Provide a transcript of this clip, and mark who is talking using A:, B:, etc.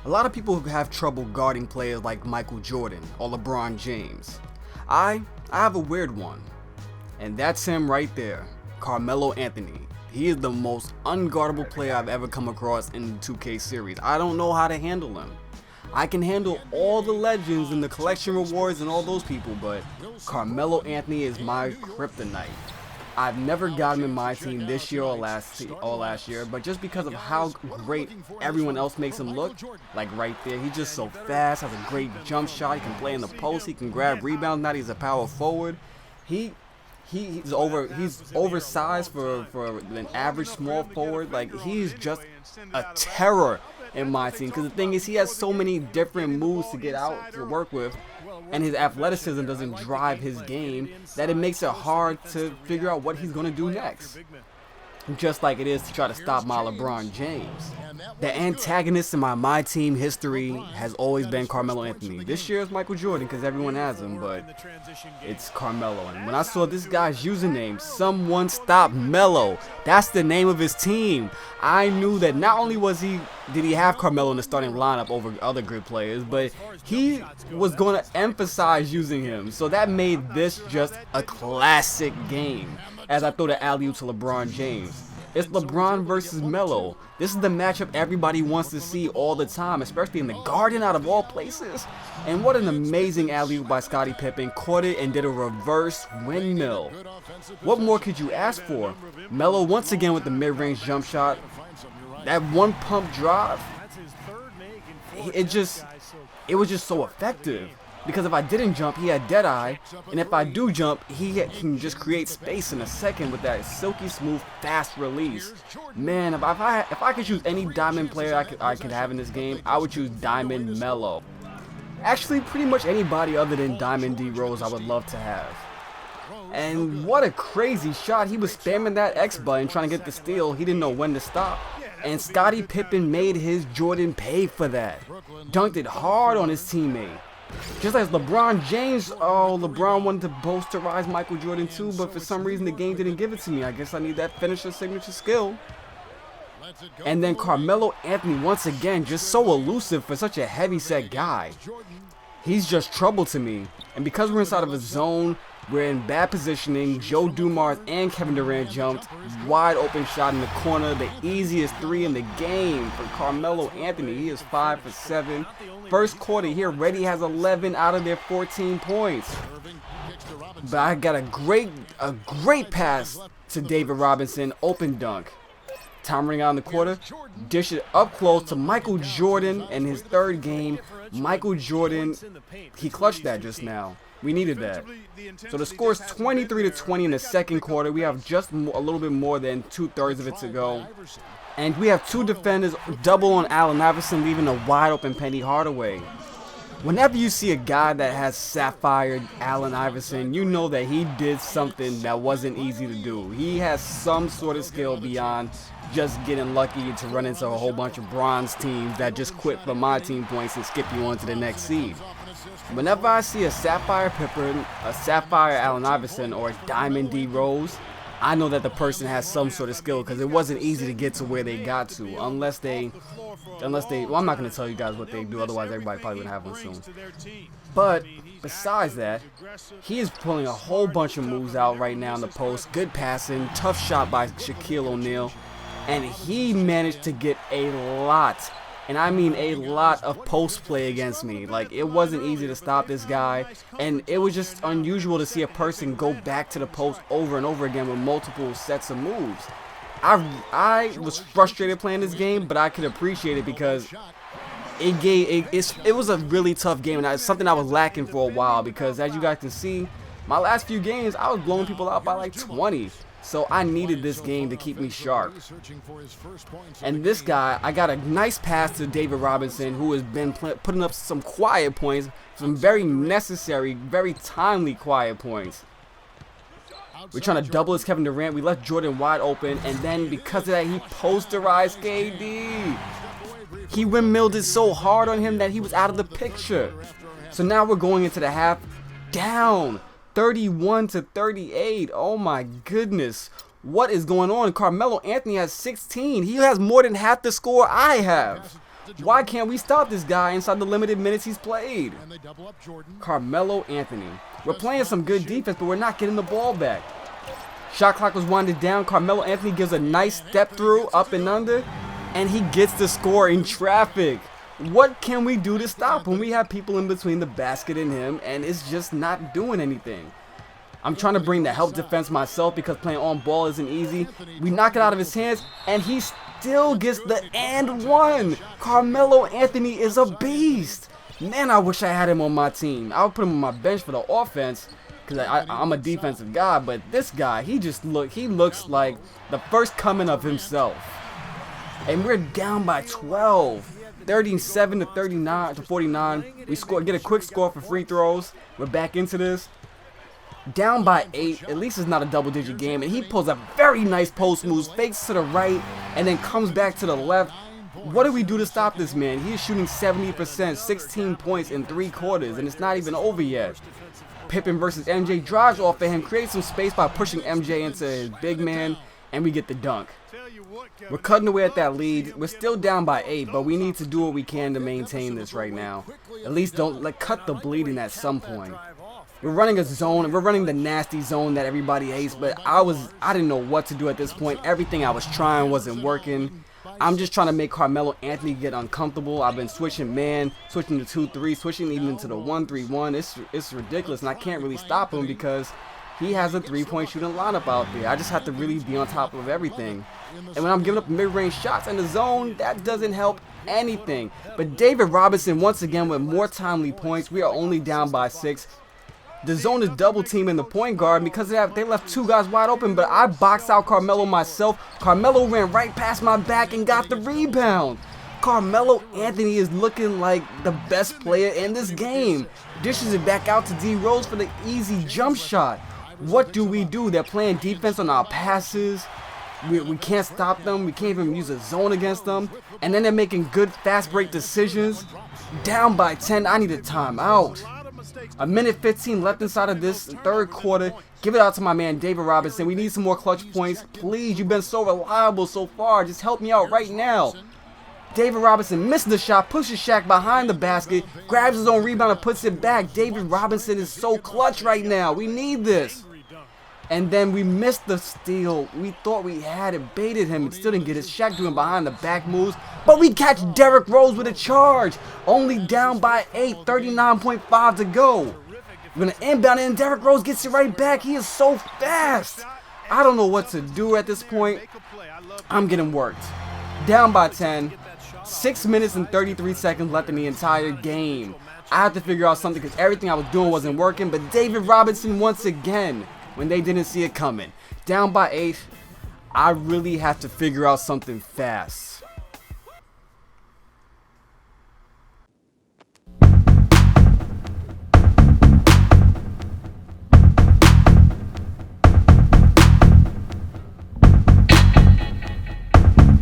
A: A lot of people have trouble guarding players like Michael Jordan or LeBron James. I have a weird one, and that's him right there, Carmelo Anthony. He is the most unguardable player I've ever come across in the 2K series. I don't know how to handle him. I can handle all the legends and the collection rewards and all those people, but Carmelo Anthony is my kryptonite. I've never got him in my team this year or last year, but just because of how great everyone else makes him look, like right there, he's just so fast, has a great jump shot, he can play in the post, he can grab rebounds, now he's a power forward. He's oversized for an average small forward. Like, he's just a terror in my team, because the thing is, he has so many different moves to get out to work with, and his athleticism doesn't drive his game, that it makes it hard to figure out what he's going to do next. Just like it is to try to stop my LeBron James. The antagonist in my team history has always been Carmelo Anthony. This year is Michael Jordan because everyone has him, but it's Carmelo. And when I saw this guy's username, Someone Stop Melo, that's the name of his team, I knew that not only did he have Carmelo in the starting lineup over other good players, but he was going to emphasize using him. So that made this just a classic game. As I throw the alley-oop to LeBron James. It's LeBron versus Melo. This is the matchup everybody wants to see all the time, especially in the Garden out of all places. And what an amazing alley-oop by Scottie Pippen. Caught it and did a reverse windmill. What more could you ask for? Melo once again with the mid-range jump shot. That one pump drive. It was just so effective. Because if I didn't jump, he had dead eye, and if I do jump, he can just create space in a second with that silky smooth, fast release. Man, if I could choose any diamond player I could have in this game, I would choose Diamond Melo. Actually, pretty much anybody other than Diamond D Rose I would love to have. And what a crazy shot. He was spamming that X button trying to get the steal. He didn't know when to stop. And Scottie Pippen made his Jordan pay for that. Dunked it hard on his teammate. Just as LeBron James, LeBron wanted to posterize Michael Jordan too, but for some reason the game didn't give it to me. I guess I need that finisher signature skill. And then Carmelo Anthony once again, just so elusive for such a heavy-set guy. He's just trouble to me. And because we're inside of a zone, we're in bad positioning. Joe Dumars and Kevin Durant jumped. Wide open shot in the corner. The easiest three in the game for Carmelo Anthony. He is 5 for 7. First quarter, he already has 11 out of their 14 points. But I got a great pass to David Robinson. Open dunk. Time running out in the quarter. Dish it up close to Michael Jordan in his third game. Michael Jordan, he clutched that just now. We needed that. So the score is 23-20 in the second quarter. We have just a little bit more than 2/3 of it to go. And we have two defenders double on Allen Iverson, leaving a wide open Penny Hardaway. Whenever you see a guy that has Sapphire Allen Iverson, you know that he did something that wasn't easy to do. He has some sort of skill beyond just getting lucky to run into a whole bunch of bronze teams that just quit for my team points and skip you on to the next seed. Whenever I see a Sapphire Pippen, a Sapphire Allen Iverson, or a Diamond D Rose, I know that the person has some sort of skill, because it wasn't easy to get to where they got to, unless they, well, I'm not going to tell you guys what they do, otherwise everybody probably would have one soon. But besides that, he is pulling a whole bunch of moves out right now in the post. Good passing, tough shot by Shaquille O'Neal, and he managed to get a lot, and I mean a lot, of post play against me. Like, it wasn't easy to stop this guy, and it was just unusual to see a person go back to the post over and over again with multiple sets of moves. I was frustrated playing this game, but I could appreciate it because it was a really tough game, and it's something I was lacking for a while, because as you guys can see, my last few games I was blowing people out by like 20. So I needed this game to keep me sharp. And this guy, I got a nice pass to David Robinson, who has been putting up some quiet points, some very necessary, very timely quiet points. We're trying to double his Kevin Durant. We left Jordan wide open, and then because of that, he posterized KD. He windmilled it so hard on him that he was out of the picture. So now we're going into the half down. 31-38. Oh my goodness. What is going on? Carmelo Anthony has 16. He has more than half the score I have. Why can't we stop this guy inside the limited minutes he's played? Carmelo Anthony. We're playing some good defense, but we're not getting the ball back. Shot clock was winded down. Carmelo Anthony gives a nice step through, up and under, and he gets the score in traffic. What can we do to stop him? We have people in between the basket and him, and it's just not doing anything. I'm trying to bring the help defense myself because playing on ball isn't easy. We knock it out of his hands, and he still gets the and one. Carmelo Anthony is a beast. Man, I wish I had him on my team. I would put him on my bench for the offense because I'm a defensive guy, but this guy, he looks like the first coming of himself. And we're down by 12. 37 to 39 to 49. We get a quick score for free throws. We're back into this. Down by 8, at least it's not a double-digit game, and he pulls a very nice post move, fakes to the right, and then comes back to the left. What do we do to stop this man? He is shooting 70%, 16 points in 3 quarters, and it's not even over yet. Pippen versus MJ drives off of him, creates some space by pushing MJ into his big man, and we get the dunk. We're cutting away at that lead. We're still down by 8, but we need to do what we can to maintain this right now. At least don't cut the bleeding at some point. We're running a zone, and we're running the nasty zone that everybody hates, but I didn't know what to do at this point. Everything I was trying wasn't working. I'm just trying to make Carmelo Anthony get uncomfortable. I've been switching man, switching to 2-3, switching even into the 1-3-1. It's ridiculous, and I can't really stop him because he has a 3-point shooting lineup out there. I just have to really be on top of everything. And when I'm giving up mid-range shots in the zone, that doesn't help anything. But David Robinson, once again, with more timely points. We are only down by 6. The zone is double teaming the point guard because of that. They left 2 guys wide open, but I boxed out Carmelo myself. Carmelo ran right past my back and got the rebound. Carmelo Anthony is looking like the best player in this game. Dishes it back out to D Rose for the easy jump shot. What do? They're playing defense on our passes. We can't stop them. We can't even use a zone against them. And then they're making good fast break decisions. Down by 10. I need a timeout. A minute 15 left inside of this third quarter. Give it out to my man David Robinson. We need some more clutch points. Please, you've been so reliable so far. Just help me out right now. David Robinson missed the shot, pushes Shaq behind the basket, grabs his own rebound and puts it back. David Robinson is so clutch right now. We need this. And then we missed the steal. We thought we had it, baited him, and still didn't get it. Shaq doing behind the back moves. But we catch Derrick Rose with a charge. Only down by 8, 39.5 to go. We're going to inbound it, and Derrick Rose gets it right back. He is so fast. I don't know what to do at this point. I'm getting worked. Down by 10. 6 minutes and 33 seconds left in the entire game. I have to figure out something because everything I was doing wasn't working. But David Robinson once again, when they didn't see it coming. Down by 8, I really have to figure out something fast.